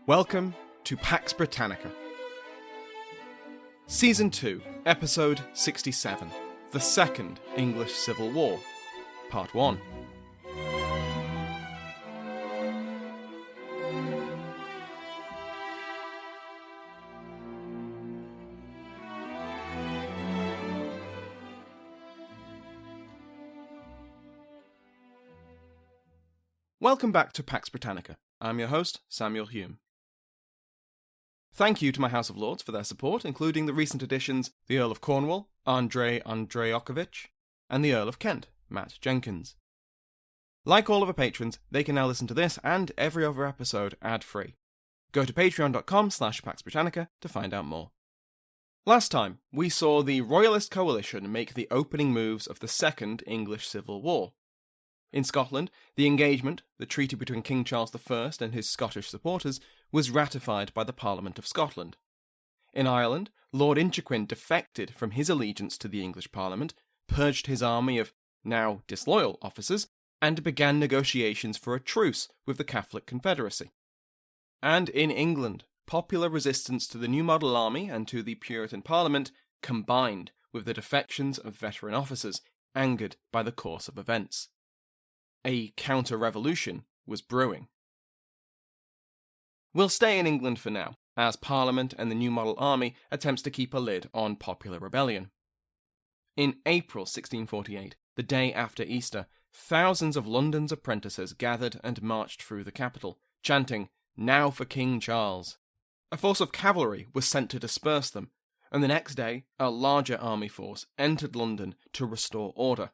Welcome to Pax Britannica. Season 2, Episode 67, The Second English Civil War, Part 1. Welcome back to Pax Britannica. I'm your host, Samuel Hume. Thank you to my House of Lords for their support, including the recent additions, the Earl of Cornwall, Andrei Andrejokovich, and the Earl of Kent, Matt Jenkins. Like all of our patrons, they can now listen to this and every other episode ad-free. Go to patreon.com/PaxBritannica to find out more. Last time, we saw the Royalist coalition make the opening moves of the Second English Civil War. In Scotland, the engagement, the treaty between King Charles I and his Scottish supporters, was ratified by the Parliament of Scotland. In Ireland, Lord Inchiquin defected from his allegiance to the English Parliament, purged his army of now disloyal officers, and began negotiations for a truce with the Catholic Confederacy. And in England, popular resistance to the New Model Army and to the Puritan Parliament combined with the defections of veteran officers, angered by the course of events. A counter-revolution was brewing. We'll stay in England for now, as Parliament and the New Model Army attempts to keep a lid on popular rebellion. In April 1648, the day after Easter, thousands of London's apprentices gathered and marched through the capital, chanting, "Now for King Charles." A force of cavalry was sent to disperse them, and the next day a larger army force entered London to restore order.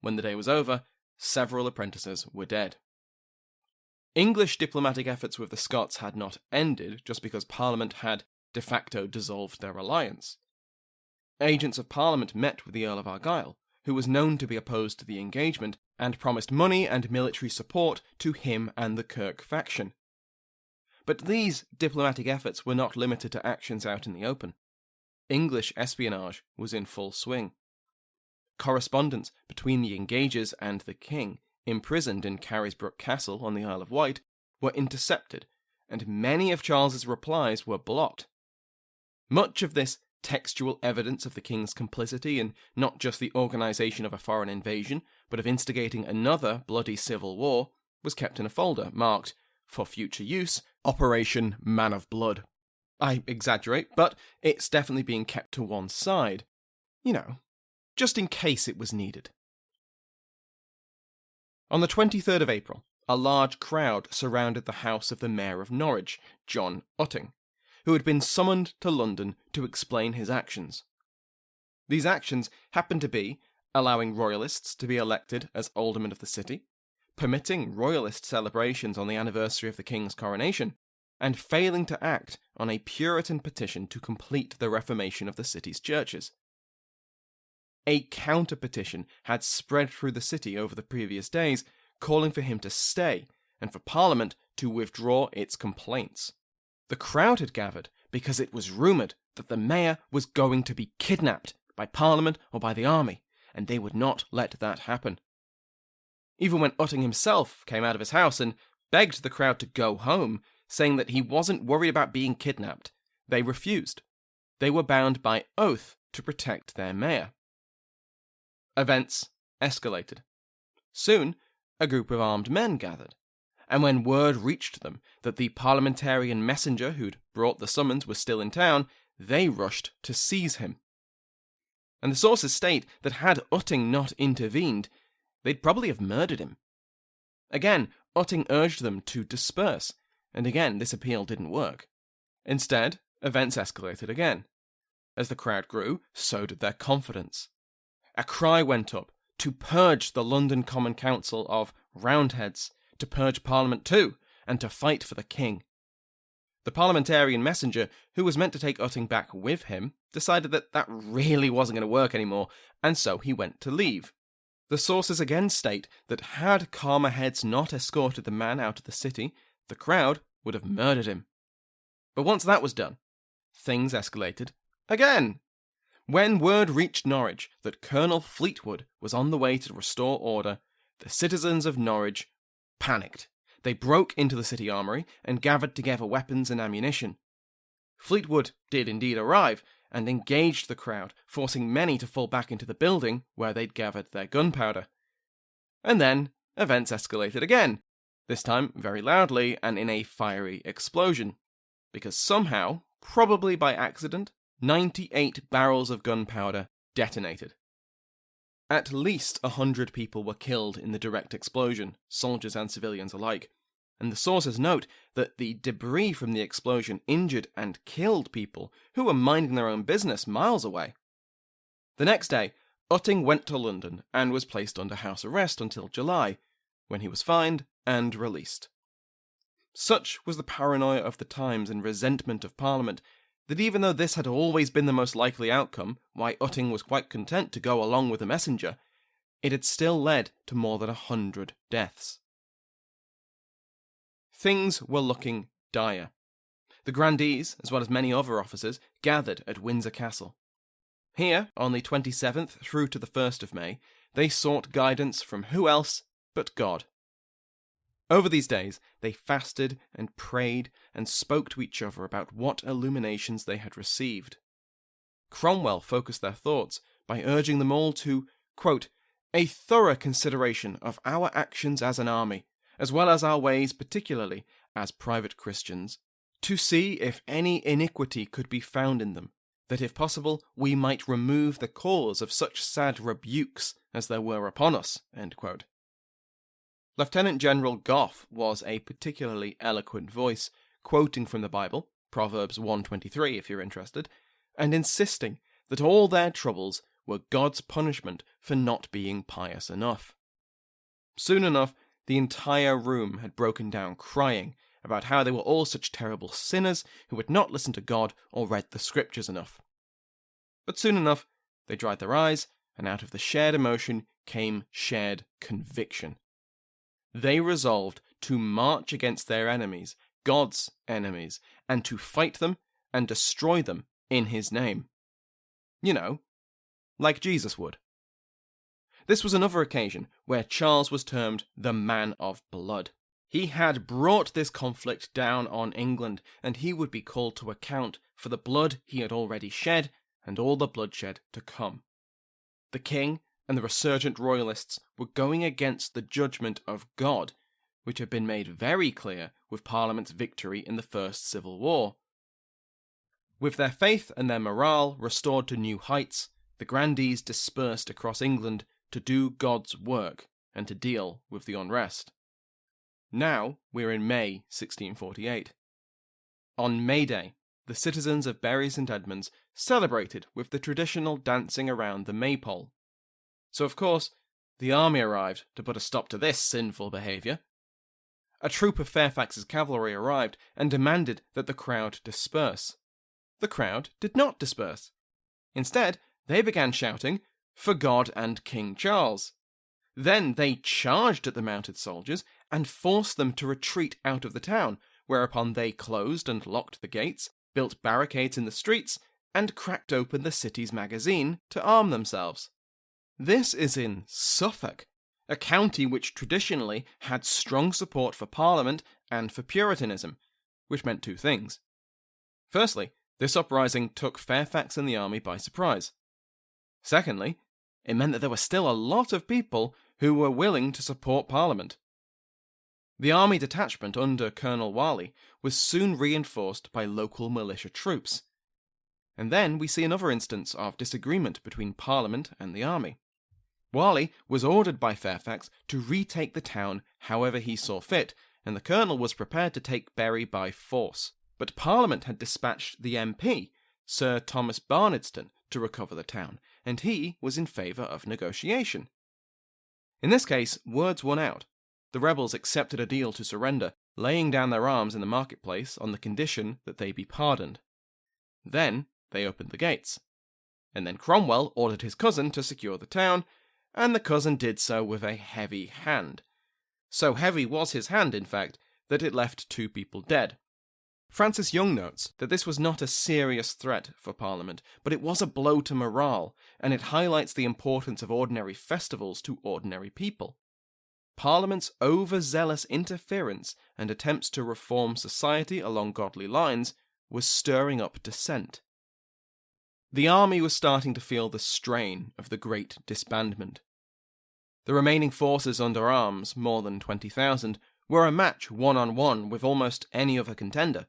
When the day was over, several apprentices were dead. English diplomatic efforts with the Scots had not ended just because Parliament had de facto dissolved their alliance. Agents of Parliament met with the Earl of Argyll, who was known to be opposed to the engagement, and promised money and military support to him and the Kirk faction. But these diplomatic efforts were not limited to actions out in the open. English espionage was in full swing. Correspondence between the engagers and the king, imprisoned in Carisbrooke Castle on the Isle of Wight, were intercepted, and many of Charles's replies were blocked. Much of this textual evidence of the king's complicity in not just the organisation of a foreign invasion, but of instigating another bloody civil war, was kept in a folder marked, for future use, Operation Man of Blood. I exaggerate, but it's definitely being kept to one side. Just in case it was needed. On the 23rd of April, a large crowd surrounded the house of the Mayor of Norwich, John Utting, who had been summoned to London to explain his actions. These actions happened to be allowing Royalists to be elected as aldermen of the city, permitting Royalist celebrations on the anniversary of the King's coronation, and failing to act on a Puritan petition to complete the reformation of the city's churches. A counter-petition had spread through the city over the previous days, calling for him to stay, and for Parliament to withdraw its complaints. The crowd had gathered because it was rumoured that the mayor was going to be kidnapped by Parliament or by the army, and they would not let that happen. Even when Utting himself came out of his house and begged the crowd to go home, saying that he wasn't worried about being kidnapped, they refused. They were bound by oath to protect their mayor. Events escalated. Soon, a group of armed men gathered, and when word reached them that the parliamentarian messenger who'd brought the summons was still in town, they rushed to seize him. And the sources state that had Utting not intervened, they'd probably have murdered him. Again, Utting urged them to disperse, and again this appeal didn't work. Instead, events escalated again. As the crowd grew, so did their confidence. A cry went up to purge the London Common Council of Roundheads, to purge Parliament too, and to fight for the king. The parliamentarian messenger, who was meant to take Utting back with him, decided that really wasn't going to work anymore, and so he went to leave. The sources again state that had calmer heads not escorted the man out of the city, the crowd would have murdered him. But once that was done, things escalated again. When word reached Norwich that Colonel Fleetwood was on the way to restore order, the citizens of Norwich panicked. They broke into the city armoury and gathered together weapons and ammunition. Fleetwood did indeed arrive and engaged the crowd, forcing many to fall back into the building where they'd gathered their gunpowder. And then events escalated again, this time very loudly and in a fiery explosion, because somehow, probably by accident, 98 barrels of gunpowder detonated. At least 100 people were killed in the direct explosion, soldiers and civilians alike, and the sources note that the debris from the explosion injured and killed people who were minding their own business miles away. The next day, Utting went to London and was placed under house arrest until July, when he was fined and released. Such was the paranoia of the times and resentment of Parliament that even though this had always been the most likely outcome, why Utting was quite content to go along with the messenger, it had still led to more than 100 deaths. Things were looking dire. The grandees, as well as many other officers, gathered at Windsor Castle. Here, on the 27th through to the 1st of May, they sought guidance from who else but God. Over these days, they fasted and prayed and spoke to each other about what illuminations they had received. Cromwell focused their thoughts by urging them all to, quote, a thorough consideration of our actions as an army, as well as our ways particularly as private Christians, to see if any iniquity could be found in them, that if possible we might remove the cause of such sad rebukes as there were upon us. End quote. Lieutenant General Gough was a particularly eloquent voice, quoting from the Bible, Proverbs 1:23 if you're interested, and insisting that all their troubles were God's punishment for not being pious enough. Soon enough, the entire room had broken down crying about how they were all such terrible sinners who had not listened to God or read the scriptures enough. But soon enough, they dried their eyes, and out of the shared emotion came shared conviction. They resolved to march against their enemies, God's enemies, and to fight them and destroy them in his name. You know, like Jesus would. This was another occasion where Charles was termed the Man of Blood. He had brought this conflict down on England, and he would be called to account for the blood he had already shed and all the bloodshed to come. The king and the resurgent royalists were going against the judgment of God, which had been made very clear with Parliament's victory in the First Civil War. With their faith and their morale restored to new heights, the grandees dispersed across England to do God's work and to deal with the unrest. Now we're in May 1648. On May Day, the citizens of Bury St Edmunds celebrated with the traditional dancing around the maypole. So of course, the army arrived to put a stop to this sinful behaviour. A troop of Fairfax's cavalry arrived and demanded that the crowd disperse. The crowd did not disperse. Instead, they began shouting, "For God and King Charles." Then they charged at the mounted soldiers and forced them to retreat out of the town, whereupon they closed and locked the gates, built barricades in the streets, and cracked open the city's magazine to arm themselves. This is in Suffolk, a county which traditionally had strong support for Parliament and for Puritanism, which meant two things. Firstly, this uprising took Fairfax and the army by surprise. Secondly, it meant that there were still a lot of people who were willing to support Parliament. The army detachment under Colonel Healey was soon reinforced by local militia troops. And then we see another instance of disagreement between Parliament and the army. Healey was ordered by Fairfax to retake the town however he saw fit, and the colonel was prepared to take Bury by force. But Parliament had dispatched the MP, Sir Thomas Barnardston, to recover the town, and he was in favour of negotiation. In this case, words won out. The rebels accepted a deal to surrender, laying down their arms in the marketplace on the condition that they be pardoned. Then they opened the gates. And then Cromwell ordered his cousin to secure the town, and the cousin did so with a heavy hand. So heavy was his hand, in fact, that it left 2 people dead. Francis Young notes that this was not a serious threat for Parliament, but it was a blow to morale, and it highlights the importance of ordinary festivals to ordinary people. Parliament's overzealous interference and attempts to reform society along godly lines was stirring up dissent. The army was starting to feel the strain of the Great Disbandment. The remaining forces under arms, more than 20,000, were a match one-on-one with almost any other contender,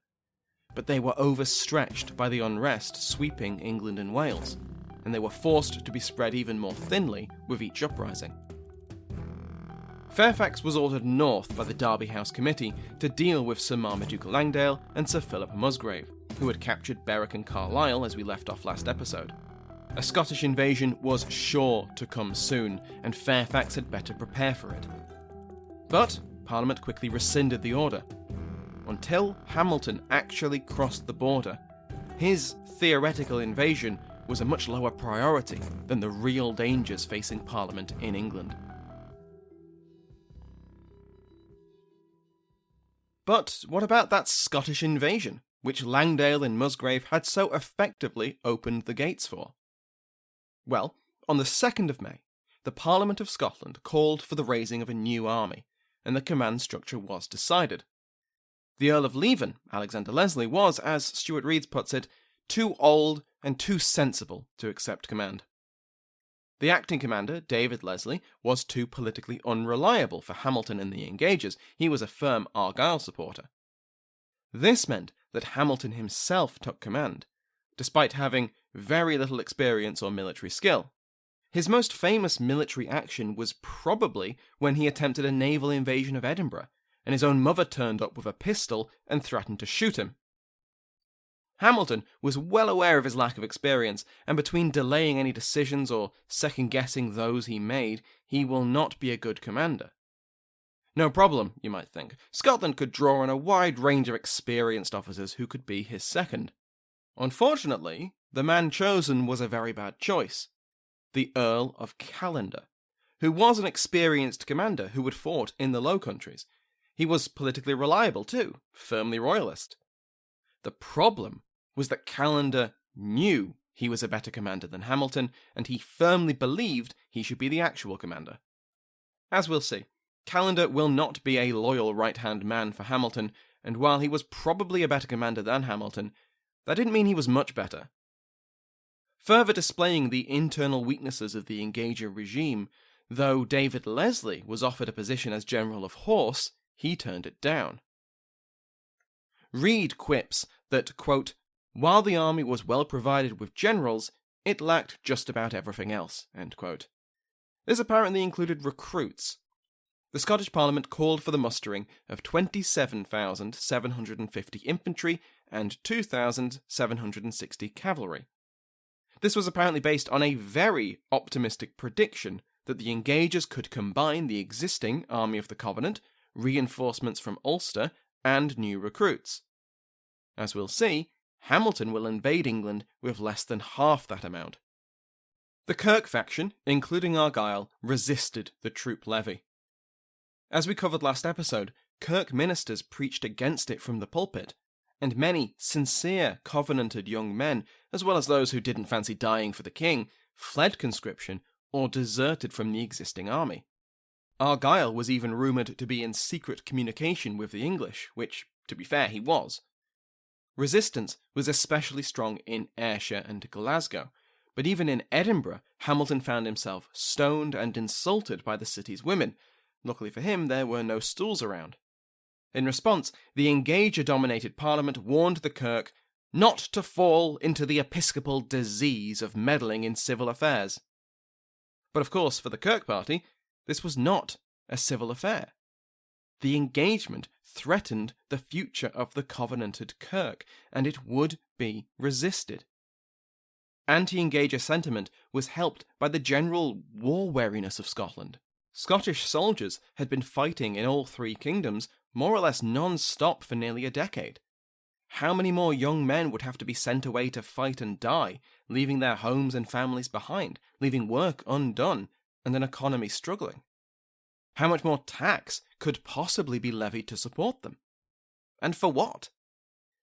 but they were overstretched by the unrest sweeping England and Wales, and they were forced to be spread even more thinly with each uprising. Fairfax was ordered north by the Derby House Committee to deal with Sir Marmaduke Langdale and Sir Philip Musgrave, who had captured Berwick and Carlisle as we left off last episode. A Scottish invasion was sure to come soon, and Fairfax had better prepare for it. But Parliament quickly rescinded the order. Until Hamilton actually crossed the border, his theoretical invasion was a much lower priority than the real dangers facing Parliament in England. But what about that Scottish invasion, which Langdale and Musgrave had so effectively opened the gates for? Well, on the 2nd of May, the Parliament of Scotland called for the raising of a new army, and the command structure was decided. The Earl of Leven, Alexander Leslie, was, as Stuart Reeds puts it, too old and too sensible to accept command. The acting commander, David Leslie, was too politically unreliable for Hamilton and the Engagers. He was a firm Argyle supporter. This meant that Hamilton himself took command, despite having very little experience or military skill. His most famous military action was probably when he attempted a naval invasion of Edinburgh, and his own mother turned up with a pistol and threatened to shoot him. Hamilton was well aware of his lack of experience, and between delaying any decisions or second-guessing those he made, he will not be a good commander. No problem, you might think. Scotland could draw on a wide range of experienced officers who could be his second. Unfortunately, the man chosen was a very bad choice. The Earl of Callendar, who was an experienced commander who had fought in the Low Countries. He was politically reliable too, firmly royalist. The problem was that Callendar knew he was a better commander than Hamilton, and he firmly believed he should be the actual commander. As we'll see, Callendar will not be a loyal right-hand man for Hamilton, and while he was probably a better commander than Hamilton, that didn't mean he was much better. Further displaying the internal weaknesses of the Engager regime, though David Leslie was offered a position as General of Horse, he turned it down. Reed quips that, quote, while the army was well provided with generals, it lacked just about everything else, end quote. This apparently included recruits. The Scottish Parliament called for the mustering of 27,750 infantry and 2,760 cavalry. This was apparently based on a very optimistic prediction that the Engagers could combine the existing Army of the Covenant, reinforcements from Ulster, and new recruits. As we'll see, Hamilton will invade England with less than half that amount. The Kirk faction, including Argyll, resisted the troop levy. As we covered last episode, Kirk ministers preached against it from the pulpit, and many sincere, covenanted young men, as well as those who didn't fancy dying for the king, fled conscription or deserted from the existing army. Argyll was even rumoured to be in secret communication with the English, which, to be fair, he was. Resistance was especially strong in Ayrshire and Glasgow, but even in Edinburgh, Hamilton found himself stoned and insulted by the city's women. Luckily for him, there were no stools around. In response, the Engager-dominated Parliament warned the Kirk not to fall into the episcopal disease of meddling in civil affairs. But of course, for the Kirk party, this was not a civil affair. The engagement threatened the future of the covenanted Kirk, and it would be resisted. Anti-Engager sentiment was helped by the general war-weariness of Scotland. Scottish soldiers had been fighting in all three kingdoms more or less non-stop for nearly a decade. How many more young men would have to be sent away to fight and die, leaving their homes and families behind, leaving work undone, and an economy struggling? How much more tax could possibly be levied to support them? And for what?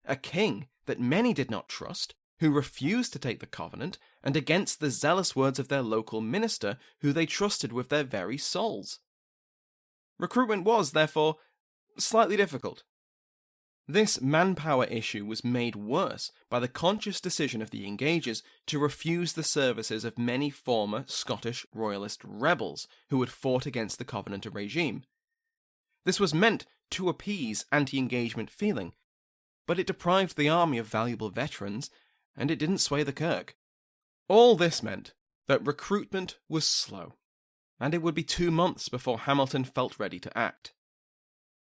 A king that many did not trust, who refused to take the covenant, and against the zealous words of their local minister, who they trusted with their very souls. Recruitment was, therefore, slightly difficult. This manpower issue was made worse by the conscious decision of the Engagers to refuse the services of many former Scottish royalist rebels who had fought against the Covenanter regime. This was meant to appease anti-engagement feeling, but it deprived the army of valuable veterans, and it didn't sway the Kirk. All this meant that recruitment was slow, and it would be 2 months before Hamilton felt ready to act.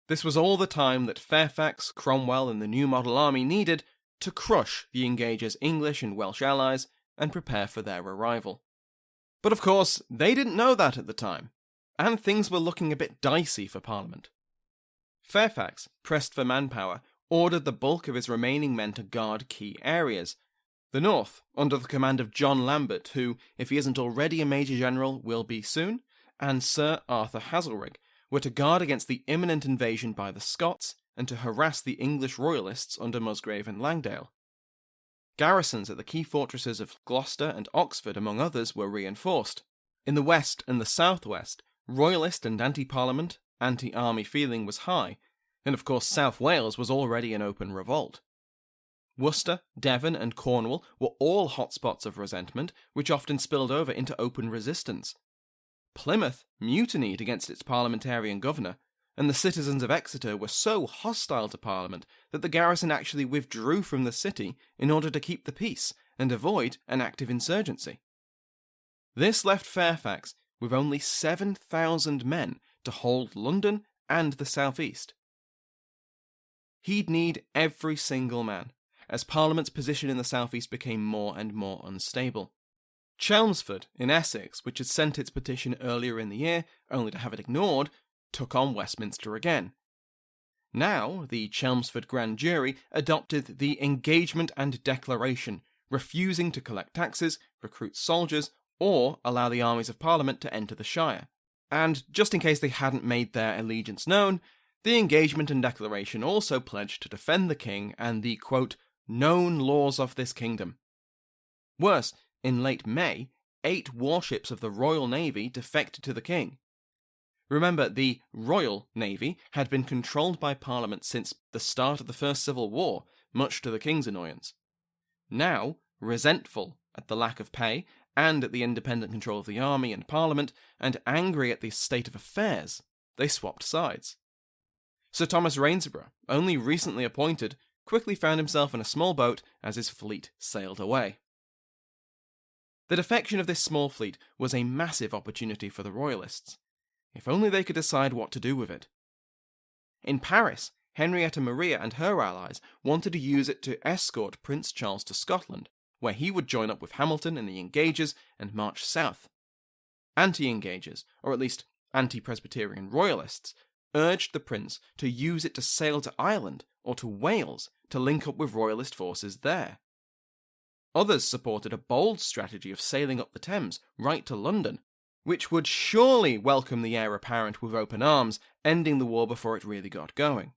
This was all the time that Fairfax, Cromwell, and the new model army needed to crush the Engagers' English and Welsh allies and prepare for their arrival. But of course, they didn't know that at the time, and things were looking a bit dicey for Parliament. Fairfax, pressed for manpower, ordered the bulk of his remaining men to guard key areas. The north, under the command of John Lambert, who, if he isn't already a Major General, will be soon, and Sir Arthur Haselrig, were to guard against the imminent invasion by the Scots and to harass the English royalists under Musgrave and Langdale. Garrisons at the key fortresses of Gloucester and Oxford, among others, were reinforced. In the west and the southwest, royalist and anti-parliament, anti-army feeling was high, and of course South Wales was already in open revolt. Worcester, Devon, and Cornwall were all hotspots of resentment, which often spilled over into open resistance. Plymouth mutinied against its parliamentarian governor, and the citizens of Exeter were so hostile to Parliament that the garrison actually withdrew from the city in order to keep the peace and avoid an active insurgency. This left Fairfax with only 7,000 men to hold London and the southeast. He'd need every single man, as Parliament's position in the southeast became more and more unstable. Chelmsford, in Essex, which had sent its petition earlier in the year, only to have it ignored, took on Westminster again. Now, the Chelmsford Grand Jury adopted the Engagement and Declaration, refusing to collect taxes, recruit soldiers, or allow the armies of Parliament to enter the Shire. And, just in case they hadn't made their allegiance known, the Engagement and Declaration also pledged to defend the king and the, quote, known laws of this kingdom. Worse, in late May, 8 warships of the Royal Navy defected to the king. Remember, the Royal Navy had been controlled by Parliament since the start of the First Civil War, much to the king's annoyance. Now, resentful at the lack of pay and at the independent control of the army and Parliament, and angry at the state of affairs, they swapped sides. Sir Thomas Rainsborough, only recently appointed, quickly found himself in a small boat as his fleet sailed away. The defection of this small fleet was a massive opportunity for the Royalists, if only they could decide what to do with it. In Paris, Henrietta Maria and her allies wanted to use it to escort Prince Charles to Scotland, where he would join up with Hamilton and the Engagers and march south. Anti-Engagers, or at least anti-Presbyterian Royalists, urged the prince to use it to sail to Ireland or to Wales to link up with Royalist forces there. Others supported a bold strategy of sailing up the Thames right to London, which would surely welcome the heir apparent with open arms, ending the war before it really got going.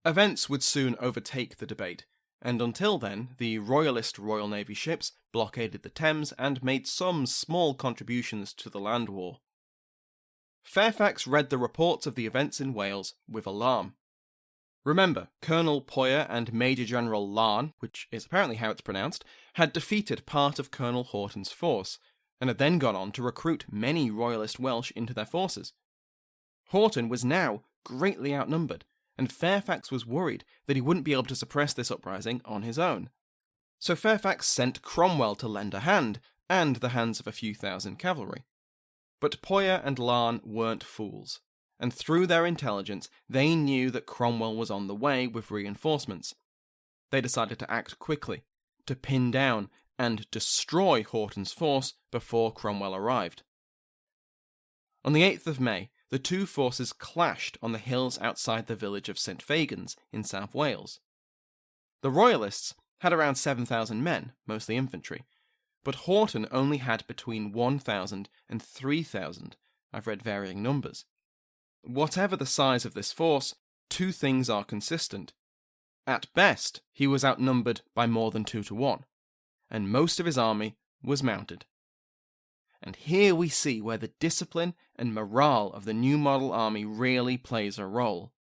Events would soon overtake the debate, and until then, the Royalist Royal Navy ships blockaded the Thames and made some small contributions to the land war. Fairfax read the reports of the events in Wales with alarm. Remember, Colonel Poyer and Major General Larne, which is apparently how it's pronounced, had defeated part of Colonel Houghton's force, and had then gone on to recruit many Royalist Welsh into their forces. Houghton was now greatly outnumbered, and Fairfax was worried that he wouldn't be able to suppress this uprising on his own. So Fairfax sent Cromwell to lend a hand, and the hands of a few thousand cavalry. But Poyer and Larne weren't fools, and through their intelligence they knew that Cromwell was on the way with reinforcements. They decided to act quickly, to pin down and destroy Houghton's force before Cromwell arrived. On the 8th of May, the two forces clashed on the hills outside the village of St Fagans in South Wales. The Royalists had around 7,000 men, mostly infantry, but Houghton only had between 1,000 and 3,000. I've read varying numbers. Whatever the size of this force, two things are consistent. At best, he was outnumbered by more than 2 to 1, and most of his army was mounted. and here we see where the discipline and morale of the new model army really plays a role.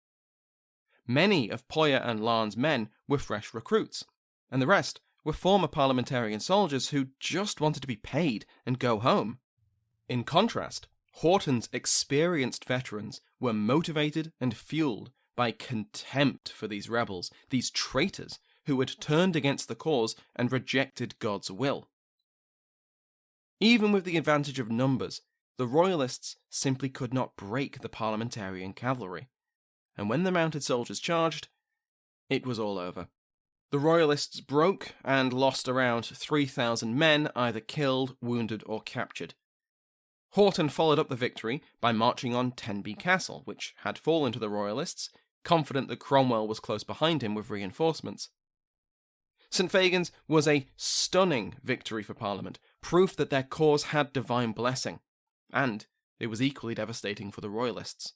Many of Poyer and Larne's men were fresh recruits, and the rest were former parliamentarian soldiers who just wanted to be paid and go home. In contrast, Houghton's experienced veterans were motivated and fueled by contempt for these rebels, these traitors who had turned against the cause and rejected God's will. Even with the advantage of numbers, the Royalists simply could not break the parliamentarian cavalry, and when the mounted soldiers charged, it was all over. The Royalists broke and lost around 3,000 men, either killed, wounded, or captured. Houghton followed up the victory by marching on Tenby Castle, which had fallen to the Royalists, confident that Cromwell was close behind him with reinforcements. St Fagan's was a stunning victory for Parliament, proof that their cause had divine blessing, and it was equally devastating for the Royalists.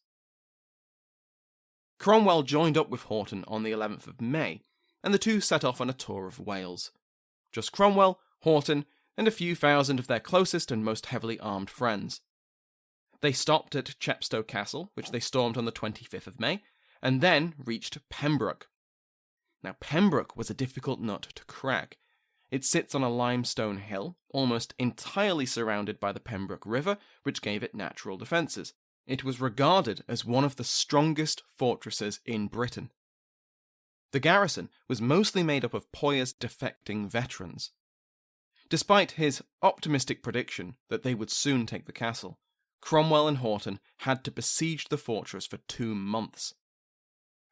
Cromwell joined up with Houghton on the 11th of May, and the two set off on a tour of Wales. Just Cromwell, Houghton, and a few thousand of their closest and most heavily armed friends. They stopped at Chepstow Castle, which they stormed on the 25th of May, and then reached Pembroke. Now, Pembroke was a difficult nut to crack. It sits on a limestone hill, almost entirely surrounded by the Pembroke River, which gave it natural defences. It was regarded as one of the strongest fortresses in Britain. The garrison was mostly made up of Poyer's defecting veterans. Despite his optimistic prediction that they would soon take the castle, Cromwell and Houghton had to besiege the fortress for 2 months.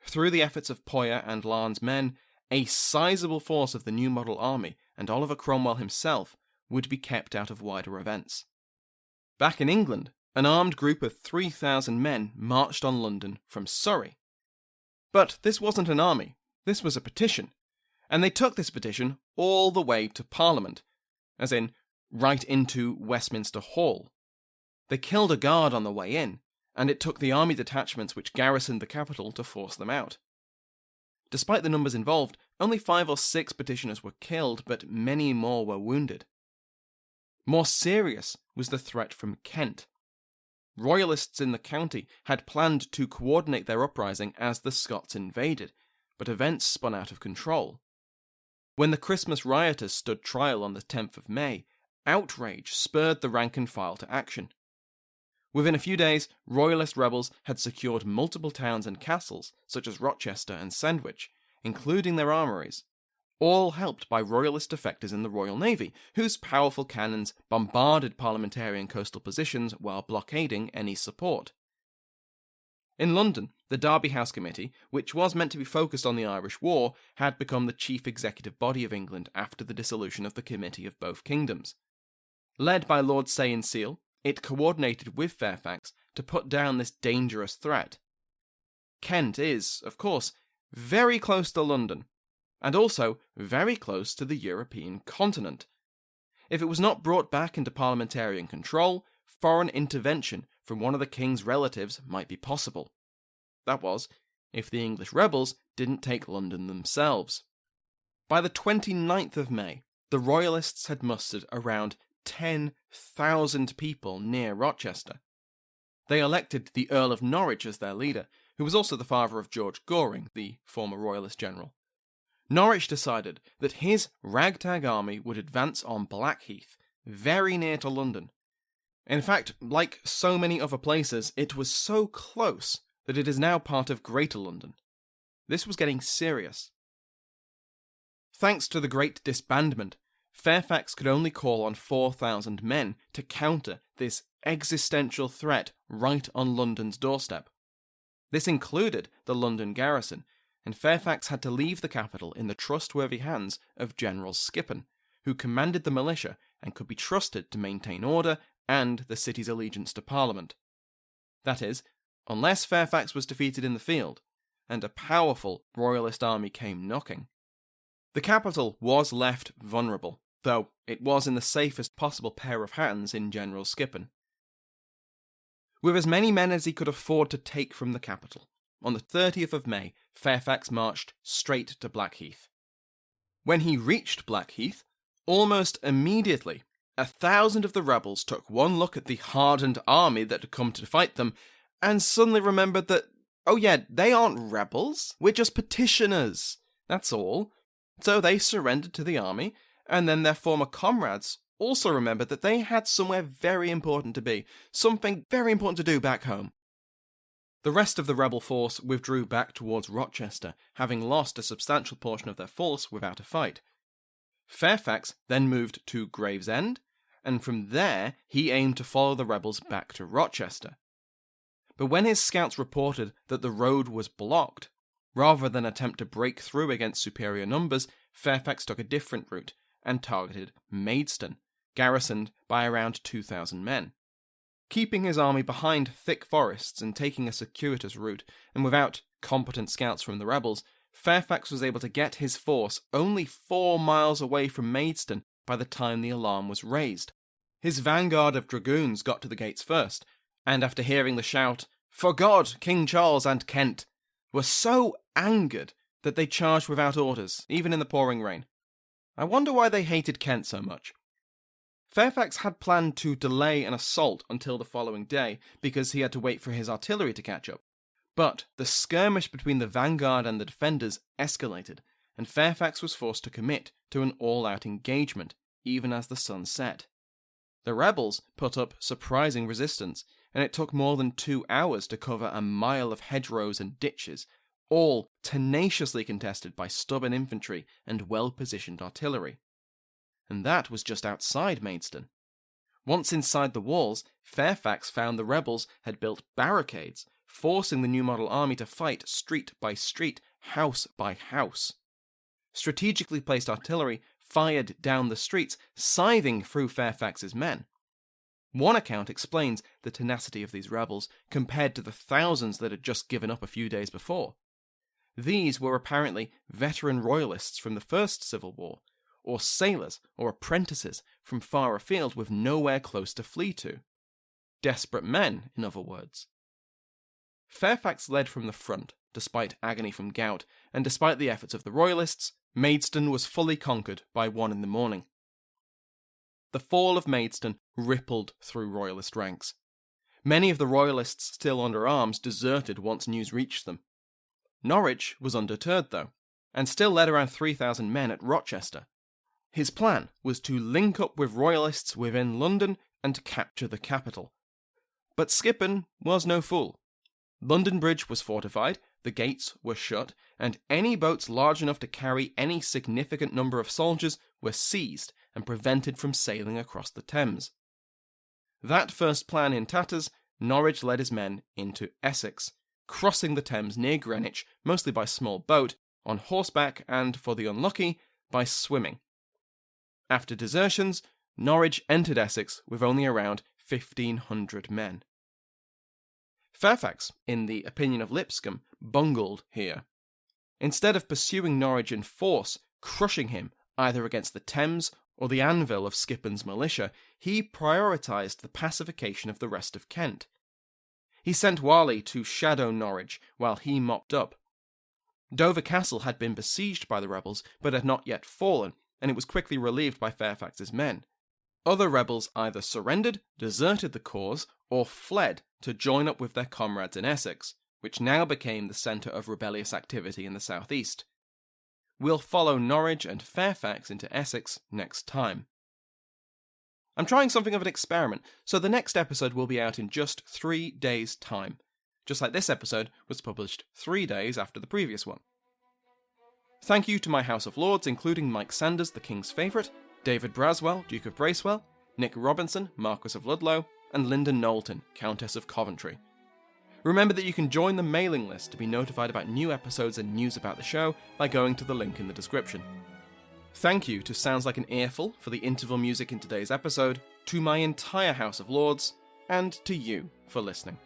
Through the efforts of Poyer and Larne's men, a sizable force of the new model army and Oliver Cromwell himself would be kept out of wider events. Back in England, an armed group of 3,000 men marched on London from Surrey. But this wasn't an army, this was a petition, and they took this petition all the way to Parliament, as in, right into Westminster Hall. They killed a guard on the way in, and it took the army detachments which garrisoned the capital to force them out. Despite the numbers involved, only 5 or 6 petitioners were killed, but many more were wounded. More serious was the threat from Kent. Royalists in the county had planned to coordinate their uprising as the Scots invaded, but events spun out of control. When the Christmas rioters stood trial on the 10th of May, outrage spurred the rank and file to action. Within a few days, Royalist rebels had secured multiple towns and castles, such as Rochester and Sandwich, including their armories, all helped by Royalist defectors in the Royal Navy, whose powerful cannons bombarded parliamentarian coastal positions while blockading any support. In London, the Derby House Committee, which was meant to be focused on the Irish War, had become the chief executive body of England after the dissolution of the Committee of Both Kingdoms. Led by Lord Say and Seal, it coordinated with Fairfax to put down this dangerous threat. Kent is, of course, very close to London, and also very close to the European continent. If it was not brought back into parliamentarian control, foreign intervention from one of the king's relatives might be possible. That was, if the English rebels didn't take London themselves. By the 29th of May, the Royalists had mustered around 10,000 people near Rochester. They elected the Earl of Norwich as their leader, who was also the father of George Goring, the former Royalist general. Norwich decided that his ragtag army would advance on Blackheath, very near to London. In fact, like so many other places, it was so close that it is now part of Greater London. This was getting serious. Thanks to the Great Disbandment, Fairfax could only call on 4,000 men to counter this existential threat right on London's doorstep. This included the London garrison, and Fairfax had to leave the capital in the trustworthy hands of General Skippon, who commanded the militia and could be trusted to maintain order and the city's allegiance to Parliament. That is, unless Fairfax was defeated in the field, and a powerful Royalist army came knocking. The capital was left vulnerable, though it was in the safest possible pair of hands in General Skippon. With as many men as he could afford to take from the capital, on the 30th of May, Fairfax marched straight to Blackheath. When he reached Blackheath, almost immediately, 1,000 of the rebels took one look at the hardened army that had come to fight them, and suddenly remembered that, oh yeah, they aren't rebels, we're just petitioners, that's all. So they surrendered to the army, and then their former comrades also remembered that they had somewhere very important to be, something very important to do back home. The rest of the rebel force withdrew back towards Rochester, having lost a substantial portion of their force without a fight. Fairfax then moved to Gravesend, and from there he aimed to follow the rebels back to Rochester. But when his scouts reported that the road was blocked, rather than attempt to break through against superior numbers, Fairfax took a different route and targeted Maidstone, garrisoned by around 2,000 men. Keeping his army behind thick forests and taking a circuitous route, and without competent scouts from the rebels, Fairfax was able to get his force only 4 miles away from Maidstone by the time the alarm was raised. His vanguard of dragoons got to the gates first, and after hearing the shout, "For God, King Charles and Kent," were so angered that they charged without orders, even in the pouring rain. I wonder why they hated Kent so much. Fairfax had planned to delay an assault until the following day, because he had to wait for his artillery to catch up. But the skirmish between the vanguard and the defenders escalated, and Fairfax was forced to commit to an all-out engagement, even as the sun set. The rebels put up surprising resistance, and it took more than 2 hours to cover a mile of hedgerows and ditches, all tenaciously contested by stubborn infantry and well-positioned artillery. And that was just outside Maidstone. Once inside the walls, Fairfax found the rebels had built barricades, forcing the New Model army to fight street by street, house by house. Strategically placed artillery fired down the streets, scything through Fairfax's men. One account explains the tenacity of these rebels compared to the thousands that had just given up a few days before. These were apparently veteran royalists from the First Civil War, or sailors or apprentices from far afield with nowhere close to flee to. Desperate men, in other words. Fairfax led from the front, despite agony from gout, and despite the efforts of the royalists, Maidstone was fully conquered by 1 in the morning. The fall of Maidstone rippled through royalist ranks. Many of the royalists still under arms deserted once news reached them. Norwich was undeterred, though, and still led around 3,000 men at Rochester. His plan was to link up with royalists within London and capture the capital. But Skippon was no fool. London Bridge was fortified, the gates were shut, and any boats large enough to carry any significant number of soldiers were seized and prevented from sailing across the Thames. That first plan in tatters, Norwich led his men into Essex, crossing the Thames near Greenwich, mostly by small boat, on horseback and, for the unlucky, by swimming. After desertions, Norwich entered Essex with only around 1,500 men. Fairfax, in the opinion of Lipscomb, bungled here. Instead of pursuing Norwich in force, crushing him either against the Thames or the anvil of Skippon's militia, he prioritised the pacification of the rest of Kent. He sent Warley to shadow Norwich while he mopped up. Dover Castle had been besieged by the rebels, but had not yet fallen, and it was quickly relieved by Fairfax's men. Other rebels either surrendered, deserted the cause, or fled to join up with their comrades in Essex, which now became the centre of rebellious activity in the southeast. We'll follow Norwich and Fairfax into Essex next time. I'm trying something of an experiment, so the next episode will be out in just 3 days' time, just like this episode was published 3 days after the previous one. Thank you to my House of Lords, including Mike Sanders, the King's Favourite, David Braswell, Duke of Bracewell, Nick Robinson, Marquess of Ludlow, and Linda Knowlton, Countess of Coventry. Remember that you can join the mailing list to be notified about new episodes and news about the show by going to the link in the description. Thank you to Sounds Like an Earful for the interval music in today's episode, to my entire House of Lords, and to you for listening.